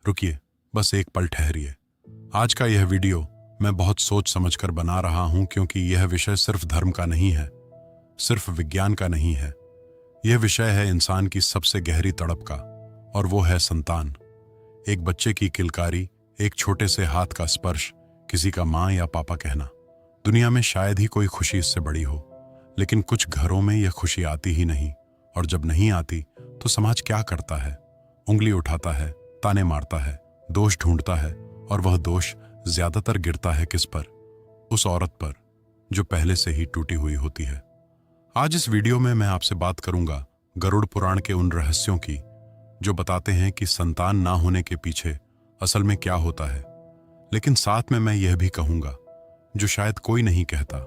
रुकिए, बस एक पल ठहरिए। आज का यह वीडियो मैं बहुत सोच समझकर बना रहा हूं, क्योंकि यह विषय सिर्फ धर्म का नहीं है, सिर्फ विज्ञान का नहीं है। यह विषय है इंसान की सबसे गहरी तड़प का, और वो है संतान। एक बच्चे की किलकारी, एक छोटे से हाथ का स्पर्श, किसी का माँ या पापा कहना। दुनिया में शायद ही कोई खुशी इससे बड़ी हो, लेकिन कुछ घरों में यह खुशी आती ही नहीं। और जब नहीं आती तो समाज क्या करता है? उंगली उठाता है, ताने मारता है, दोष ढूंढता है, और वह दोष ज्यादातर गिरता है किस पर? उस औरत पर जो पहले से ही टूटी हुई होती है। आज इस वीडियो में मैं आपसे बात करूंगा गरुड़ पुराण के उन रहस्यों की जो बताते हैं कि संतान ना होने के पीछे असल में क्या होता है। लेकिन साथ में मैं यह भी कहूंगा जो शायद कोई नहीं कहता।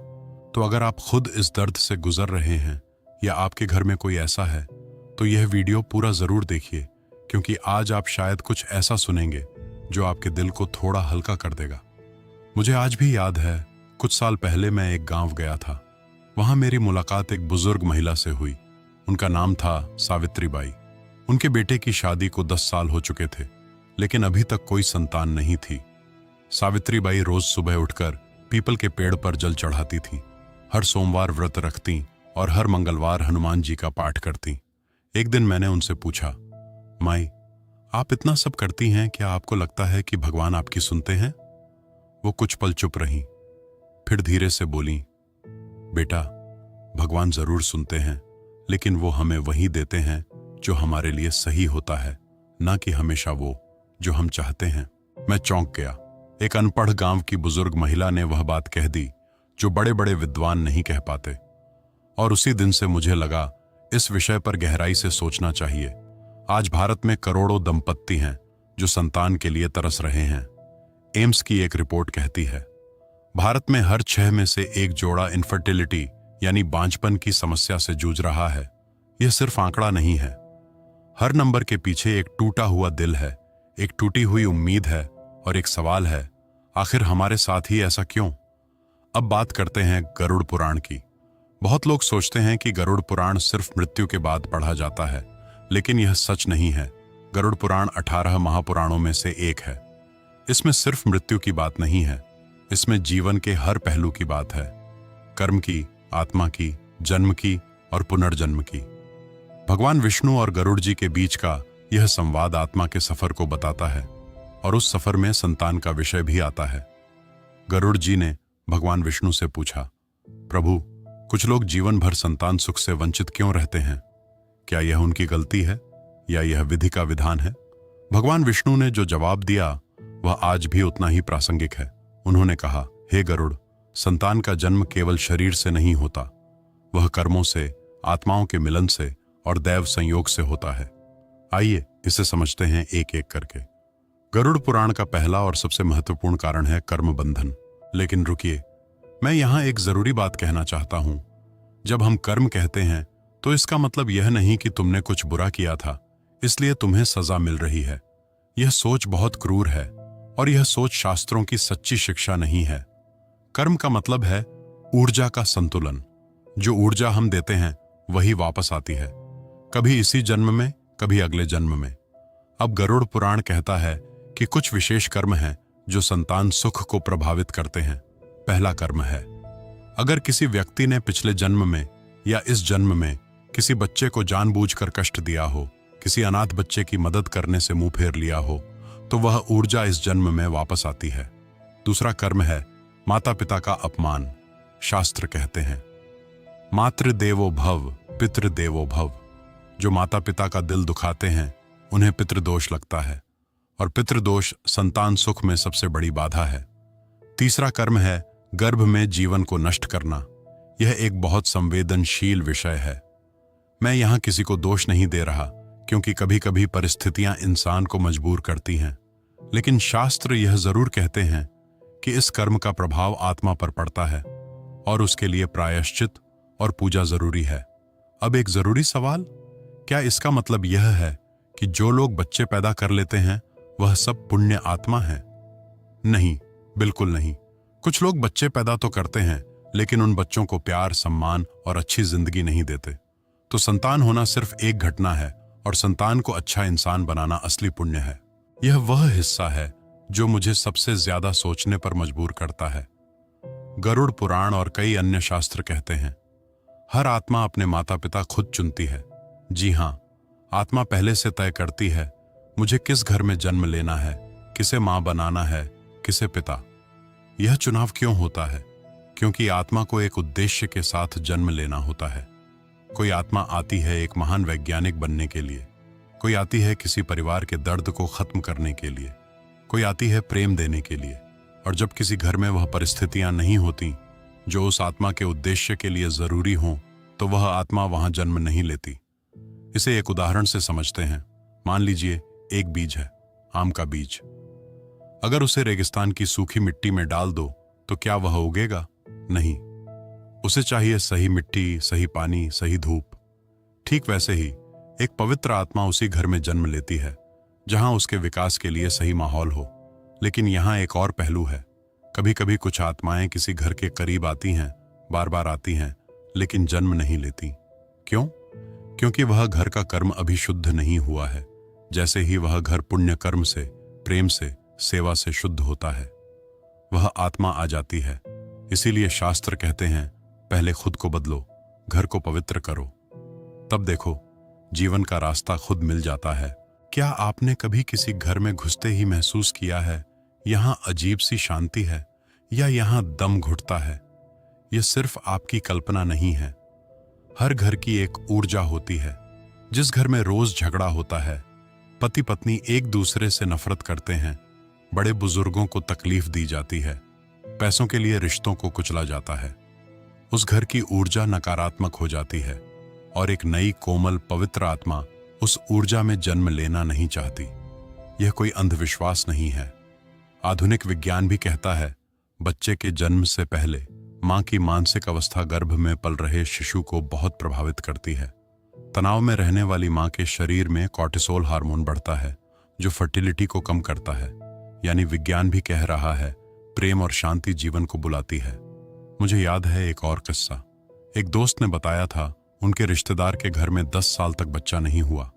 तो अगर आप खुद इस दर्द से गुजर रहे हैं या आपके घर में कोई ऐसा है, तो यह वीडियो पूरा जरूर देखिए, क्योंकि आज आप शायद कुछ ऐसा सुनेंगे जो आपके दिल को थोड़ा हल्का कर देगा। मुझे आज भी याद है, कुछ साल पहले मैं एक गांव गया था। वहां मेरी मुलाकात एक बुजुर्ग महिला से हुई। उनका नाम था सावित्री बाई। उनके बेटे की शादी को 10 साल हो चुके थे, लेकिन अभी तक कोई संतान नहीं थी। सावित्री बाई रोज सुबह उठकर पीपल के पेड़ पर जल चढ़ाती थीं, हर सोमवार व्रत रखती और हर मंगलवार हनुमान जी का पाठ करती। एक दिन मैंने उनसे पूछा, माई, आप इतना सब करती हैं, क्या आपको लगता है कि भगवान आपकी सुनते हैं? वो कुछ पल चुप रहीं, फिर धीरे से बोली, बेटा, भगवान जरूर सुनते हैं, लेकिन वो हमें वही देते हैं जो हमारे लिए सही होता है, ना कि हमेशा वो जो हम चाहते हैं। मैं चौंक गया। एक अनपढ़ गांव की बुजुर्ग महिला ने वह बात कह दी जो बड़े बड़े विद्वान नहीं कह पाते। और उसी दिन से मुझे लगा इस विषय पर गहराई से सोचना चाहिए। आज भारत में करोड़ों दंपत्ति हैं जो संतान के लिए तरस रहे हैं। एम्स की एक रिपोर्ट कहती है, भारत में हर 6 में से एक जोड़ा इनफर्टिलिटी यानी बांझपन की समस्या से जूझ रहा है। यह सिर्फ आंकड़ा नहीं है। हर नंबर के पीछे एक टूटा हुआ दिल है, एक टूटी हुई उम्मीद है, और एक सवाल है, आखिर हमारे साथ ही ऐसा क्यों? अब बात करते हैं गरुड़ पुराण की। बहुत लोग सोचते हैं कि गरुड़ पुराण सिर्फ मृत्यु के बाद पढ़ा जाता है, लेकिन यह सच नहीं है। गरुड़ पुराण 18 महापुराणों में से एक है। इसमें सिर्फ मृत्यु की बात नहीं है, इसमें जीवन के हर पहलू की बात है। कर्म की, आत्मा की, जन्म की और पुनर्जन्म की। भगवान विष्णु और गरुड़ जी के बीच का यह संवाद आत्मा के सफर को बताता है, और उस सफर में संतान का विषय भी आता है। गरुड़ जी ने भगवान विष्णु से पूछा, प्रभु, कुछ लोग जीवन भर संतान सुख से वंचित क्यों रहते हैं? क्या यह उनकी गलती है या यह विधि का विधान है? भगवान विष्णु ने जो जवाब दिया वह आज भी उतना ही प्रासंगिक है। उन्होंने कहा, हे गरुड़, संतान का जन्म केवल शरीर से नहीं होता, वह कर्मों से, आत्माओं के मिलन से और दैव संयोग से होता है। आइए इसे समझते हैं एक एक करके। गरुड़ पुराण का पहला और सबसे महत्वपूर्ण कारण है कर्म बंधन। लेकिन रुकिए, मैं यहां एक जरूरी बात कहना चाहता हूं। जब हम कर्म कहते हैं तो इसका मतलब यह नहीं कि तुमने कुछ बुरा किया था इसलिए तुम्हें सजा मिल रही है। यह सोच बहुत क्रूर है, और यह सोच शास्त्रों की सच्ची शिक्षा नहीं है। कर्म का मतलब है ऊर्जा का संतुलन। जो ऊर्जा हम देते हैं वही वापस आती है, कभी इसी जन्म में, कभी अगले जन्म में। अब गरुड़ पुराण कहता है कि कुछ विशेष कर्म हैं जो संतान सुख को प्रभावित करते हैं। पहला कर्म है, अगर किसी व्यक्ति ने पिछले जन्म में या इस जन्म में किसी बच्चे को जानबूझकर कष्ट दिया हो, किसी अनाथ बच्चे की मदद करने से मुंह फेर लिया हो, तो वह ऊर्जा इस जन्म में वापस आती है। दूसरा कर्म है माता पिता का अपमान। शास्त्र कहते हैं, मातृदेवो भव, पितृदेवो भव। जो माता पिता का दिल दुखाते हैं उन्हें पितृदोष लगता है, और पितृदोष संतान सुख में सबसे बड़ी बाधा है। तीसरा कर्म है गर्भ में जीवन को नष्ट करना। यह एक बहुत संवेदनशील विषय है। मैं यहां किसी को दोष नहीं दे रहा, क्योंकि कभी कभी परिस्थितियां इंसान को मजबूर करती हैं, लेकिन शास्त्र यह जरूर कहते हैं कि इस कर्म का प्रभाव आत्मा पर पड़ता है और उसके लिए प्रायश्चित और पूजा जरूरी है। अब एक जरूरी सवाल, क्या इसका मतलब यह है कि जो लोग बच्चे पैदा कर लेते हैं वह सब पुण्य आत्मा है? नहीं, बिल्कुल नहीं। कुछ लोग बच्चे पैदा तो करते हैं, लेकिन उन बच्चों को प्यार, सम्मान और अच्छी जिंदगी नहीं देते। तो संतान होना सिर्फ एक घटना है, और संतान को अच्छा इंसान बनाना असली पुण्य है। यह वह हिस्सा है जो मुझे सबसे ज्यादा सोचने पर मजबूर करता है। गरुड़ पुराण और कई अन्य शास्त्र कहते हैं, हर आत्मा अपने माता पिता खुद चुनती है। जी हां, आत्मा पहले से तय करती है मुझे किस घर में जन्म लेना है, किसे मां बनाना है, किसे पिता। यह चुनाव क्यों होता है? क्योंकि आत्मा को एक उद्देश्य के साथ जन्म लेना होता है। कोई आत्मा आती है एक महान वैज्ञानिक बनने के लिए, कोई आती है किसी परिवार के दर्द को खत्म करने के लिए, कोई आती है प्रेम देने के लिए। और जब किसी घर में वह परिस्थितियां नहीं होती जो उस आत्मा के उद्देश्य के लिए जरूरी हों, तो वह आत्मा वहां जन्म नहीं लेती। इसे एक उदाहरण से समझते हैं। मान लीजिए एक बीज है, आम का बीज। अगर उसे रेगिस्तान की सूखी मिट्टी में डाल दो तो क्या वह उगेगा? नहीं। उसे चाहिए सही मिट्टी, सही पानी, सही धूप। ठीक वैसे ही एक पवित्र आत्मा उसी घर में जन्म लेती है जहां उसके विकास के लिए सही माहौल हो। लेकिन यहां एक और पहलू है। कभी कभी कुछ आत्माएं किसी घर के करीब आती हैं, बार बार आती हैं, लेकिन जन्म नहीं लेती। क्यों? क्योंकि वह घर का कर्म अभी शुद्ध नहीं हुआ है। जैसे ही वह घर पुण्य कर्म से, प्रेम से, सेवा से शुद्ध होता है, वह आत्मा आ जाती है। इसीलिए शास्त्र कहते हैं, पहले खुद को बदलो, घर को पवित्र करो, तब देखो जीवन का रास्ता खुद मिल जाता है। क्या आपने कभी किसी घर में घुसते ही महसूस किया है यहां अजीब सी शांति है, या यहां दम घुटता है? यह सिर्फ आपकी कल्पना नहीं है। हर घर की एक ऊर्जा होती है। जिस घर में रोज झगड़ा होता है, पति पत्नी एक दूसरे से नफरत करते हैं, बड़े बुजुर्गों को तकलीफ दी जाती है, पैसों के लिए रिश्तों को कुचला जाता है, उस घर की ऊर्जा नकारात्मक हो जाती है और एक नई कोमल पवित्र आत्मा उस ऊर्जा में जन्म लेना नहीं चाहती। यह कोई अंधविश्वास नहीं है। आधुनिक विज्ञान भी कहता है, बच्चे के जन्म से पहले मां की मानसिक अवस्था गर्भ में पल रहे शिशु को बहुत प्रभावित करती है। तनाव में रहने वाली मां के शरीर में कॉर्टिसोल हार्मोन बढ़ता है जो फर्टिलिटी को कम करता है। यानी विज्ञान भी कह रहा है, प्रेम और शांति जीवन को बुलाती है। मुझे याद है एक और किस्सा। एक दोस्त ने बताया था, उनके रिश्तेदार के घर में 10 साल तक बच्चा नहीं हुआ।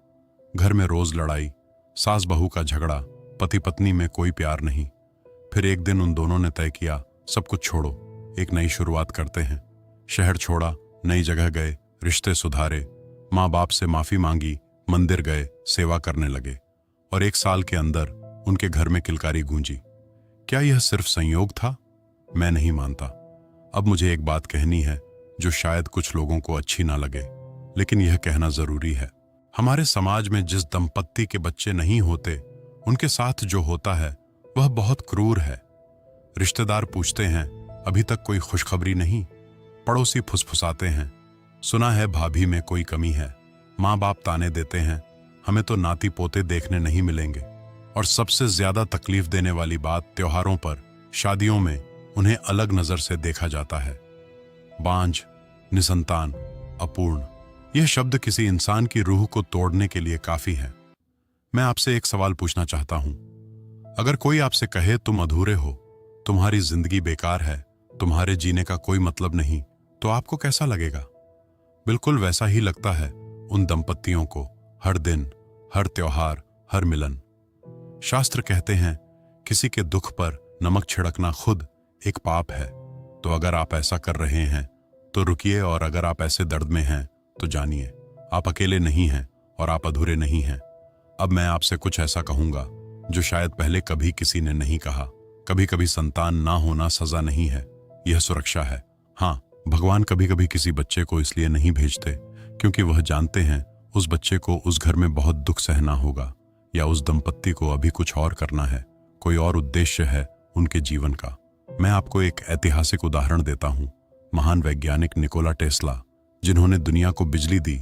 घर में रोज लड़ाई, सास बहू का झगड़ा, पति पत्नी में कोई प्यार नहीं। फिर एक दिन उन दोनों ने तय किया, सब कुछ छोड़ो, एक नई शुरुआत करते हैं। शहर छोड़ा, नई जगह गए, रिश्ते सुधारे, माँ बाप से माफी मांगी, मंदिर गए, सेवा करने लगे, और 1 साल के अंदर उनके घर में किलकारी गूंजी। क्या यह सिर्फ संयोग था? मैं नहीं मानता। अब मुझे एक बात कहनी है जो शायद कुछ लोगों को अच्छी ना लगे, लेकिन यह कहना जरूरी है। हमारे समाज में जिस दंपत्ति के बच्चे नहीं होते, उनके साथ जो होता है वह बहुत क्रूर है। रिश्तेदार पूछते हैं, अभी तक कोई खुशखबरी नहीं? पड़ोसी फुसफुसाते हैं, सुना है भाभी में कोई कमी है। माँ बाप ताने देते हैं, हमें तो नाती पोते देखने नहीं मिलेंगे। और सबसे ज्यादा तकलीफ देने वाली बात, त्योहारों पर, शादियों में उन्हें अलग नजर से देखा जाता है। बांझ, निसंतान, अपूर्ण, यह शब्द किसी इंसान की रूह को तोड़ने के लिए काफी है। मैं आपसे एक सवाल पूछना चाहता हूं। अगर कोई आपसे कहे तुम अधूरे हो, तुम्हारी जिंदगी बेकार है, तुम्हारे जीने का कोई मतलब नहीं, तो आपको कैसा लगेगा? बिल्कुल वैसा ही लगता है उन दंपत्तियों को, हर दिन, हर त्योहार, हर मिलन। शास्त्र कहते हैं, किसी के दुख पर नमक छिड़कना खुद एक पाप है। तो अगर आप ऐसा कर रहे हैं तो रुकिए, और अगर आप ऐसे दर्द में हैं तो जानिए, आप अकेले नहीं हैं और आप अधूरे नहीं हैं। अब मैं आपसे कुछ ऐसा कहूंगा जो शायद पहले कभी किसी ने नहीं कहा। कभी कभी संतान ना होना सजा नहीं है, यह सुरक्षा है। हाँ, भगवान कभी कभी किसी बच्चे को इसलिए नहीं भेजते क्योंकि वह जानते हैं उस बच्चे को उस घर में बहुत दुख सहना होगा, या उस दंपत्ति को अभी कुछ और करना है, कोई और उद्देश्य है उनके जीवन का। मैं आपको एक ऐतिहासिक उदाहरण देता हूं। महान वैज्ञानिक निकोला टेस्ला, जिन्होंने दुनिया को बिजली दी,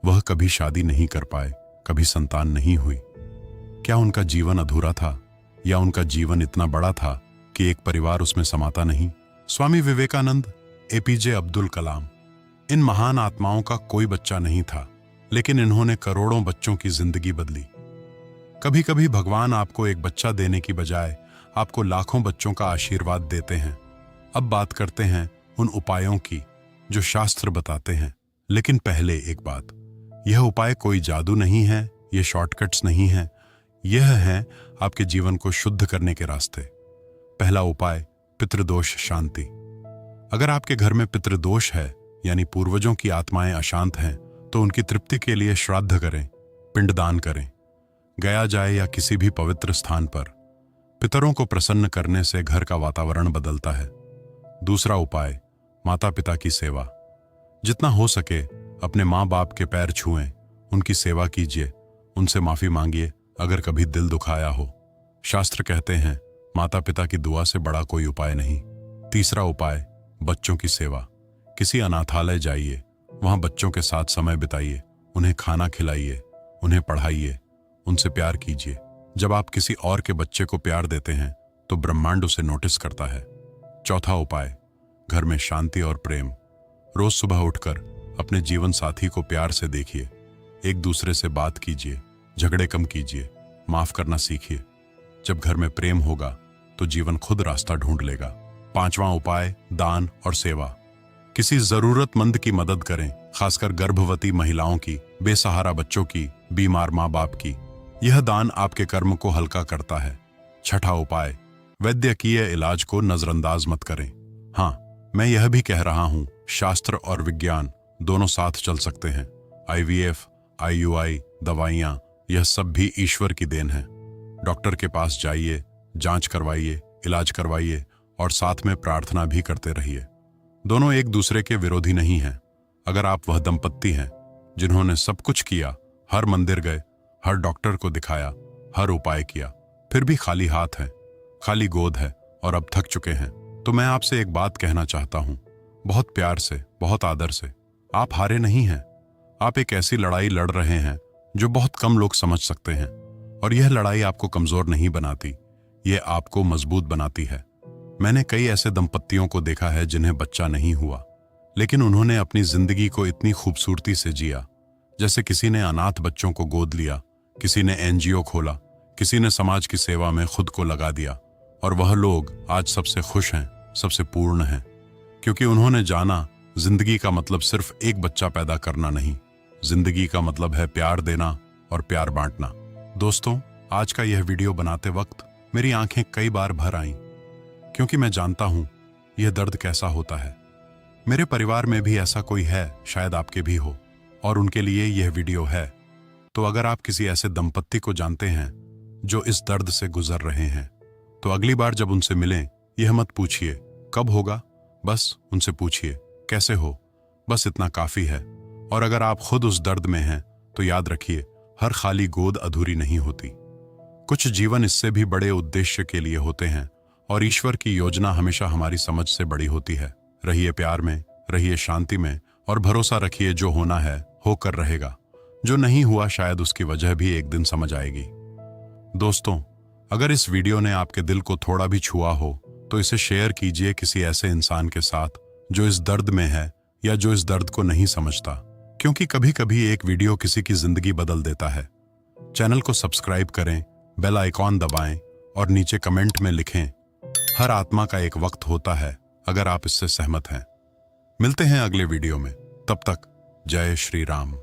वह कभी शादी नहीं कर पाए, कभी संतान नहीं हुई। क्या उनका जीवन अधूरा था, या उनका जीवन इतना बड़ा था कि एक परिवार उसमें समाता नहीं? स्वामी विवेकानंद, एपीजे अब्दुल कलाम, इन महान आत्माओं का कोई बच्चा नहीं था, लेकिन इन्होंने करोड़ों बच्चों की जिंदगी बदली। कभी कभी भगवान आपको एक बच्चा देने की बजाय आपको लाखों बच्चों का आशीर्वाद देते हैं। अब बात करते हैं उन उपायों की जो शास्त्र बताते हैं। लेकिन पहले एक बात, यह उपाय कोई जादू नहीं है, ये शॉर्टकट्स नहीं है, यह हैं आपके जीवन को शुद्ध करने के रास्ते। पहला उपाय, पितृदोष शांति। अगर आपके घर में पितृदोष है, यानी पूर्वजों की आत्माएं अशांत हैं, तो उनकी तृप्ति के लिए श्राद्ध करें, पिंडदान करें। गया जाए या किसी भी पवित्र स्थान पर। पितरों को प्रसन्न करने से घर का वातावरण बदलता है। दूसरा उपाय, माता पिता की सेवा। जितना हो सके अपने माँ बाप के पैर छुएं, उनकी सेवा कीजिए, उनसे माफी मांगिए अगर कभी दिल दुखाया हो। शास्त्र कहते हैं माता पिता की दुआ से बड़ा कोई उपाय नहीं। तीसरा उपाय, बच्चों की सेवा। किसी अनाथालय जाइए, वहां बच्चों के साथ समय बिताइए, उन्हें खाना खिलाइए, उन्हें पढ़ाइए, उनसे प्यार कीजिए। जब आप किसी और के बच्चे को प्यार देते हैं तो ब्रह्मांड उसे नोटिस करता है। चौथा उपाय, घर में शांति और प्रेम। रोज सुबह उठकर अपने जीवन साथी को प्यार से देखिए, एक दूसरे से बात कीजिए, झगड़े कम कीजिए, माफ करना सीखिए। जब घर में प्रेम होगा तो जीवन खुद रास्ता ढूंढ लेगा। पांचवां उपाय, दान और सेवा। किसी जरूरतमंद की मदद करें, खासकर गर्भवती महिलाओं की, बेसहारा बच्चों की, बीमार माँ बाप की। यह दान आपके कर्म को हल्का करता है। छठा उपाय, वैद्यकीय इलाज को नजरअंदाज मत करें। हाँ, मैं यह भी कह रहा हूं, शास्त्र और विज्ञान दोनों साथ चल सकते हैं। IVF, IUI, दवाइयां, यह सब भी ईश्वर की देन है। डॉक्टर के पास जाइए, जांच करवाइए, इलाज करवाइए और साथ में प्रार्थना भी करते रहिए। दोनों एक दूसरे के विरोधी नहीं हैं। अगर आप वह दंपत्ति हैं जिन्होंने सब कुछ किया, हर मंदिर गए, हर डॉक्टर को दिखाया, हर उपाय किया, फिर भी खाली हाथ हैं, खाली गोद है और अब थक चुके हैं, तो मैं आपसे एक बात कहना चाहता हूं, बहुत प्यार से, बहुत आदर से। आप हारे नहीं हैं। आप एक ऐसी लड़ाई लड़ रहे हैं जो बहुत कम लोग समझ सकते हैं, और यह लड़ाई आपको कमजोर नहीं बनाती, यह आपको मजबूत बनाती है। मैंने कई ऐसे दंपत्तियों को देखा है जिन्हें बच्चा नहीं हुआ, लेकिन उन्होंने अपनी जिंदगी को इतनी खूबसूरती से जिया। जैसे किसी ने अनाथ बच्चों को गोद लिया, किसी ने NGO खोला, किसी ने समाज की सेवा में खुद को लगा दिया, और वह लोग आज सबसे खुश हैं, सबसे पूर्ण हैं, क्योंकि उन्होंने जाना जिंदगी का मतलब सिर्फ एक बच्चा पैदा करना नहीं, जिंदगी का मतलब है प्यार देना और प्यार बांटना। दोस्तों, आज का यह वीडियो बनाते वक्त मेरी आंखें कई बार भर आईं, क्योंकि मैं जानता हूं यह दर्द कैसा होता है। मेरे परिवार में भी ऐसा कोई है, शायद आपके भी हो, और उनके लिए यह वीडियो है। तो अगर आप किसी ऐसे दंपत्ति को जानते हैं जो इस दर्द से गुजर रहे हैं, तो अगली बार जब उनसे मिलें, यह मत पूछिए कब होगा, बस उनसे पूछिए कैसे हो, बस इतना काफी है। और अगर आप खुद उस दर्द में हैं तो याद रखिए, हर खाली गोद अधूरी नहीं होती। कुछ जीवन इससे भी बड़े उद्देश्य के लिए होते हैं, और ईश्वर की योजना हमेशा हमारी समझ से बड़ी होती है। रहिए प्यार में, रहिए शांति में, और भरोसा रखिए जो होना है होकर रहेगा। जो नहीं हुआ शायद उसकी वजह भी एक दिन समझ आएगी। दोस्तों, अगर इस वीडियो ने आपके दिल को थोड़ा भी छुआ हो तो इसे शेयर कीजिए किसी ऐसे इंसान के साथ जो इस दर्द में है या जो इस दर्द को नहीं समझता, क्योंकि कभी कभी एक वीडियो किसी की जिंदगी बदल देता है। चैनल को सब्सक्राइब करें, बेल आइकॉन दबाएं और नीचे कमेंट में लिखें, हर आत्मा का एक वक्त होता है, अगर आप इससे सहमत हैं। मिलते हैं अगले वीडियो में, तब तक जय श्री राम।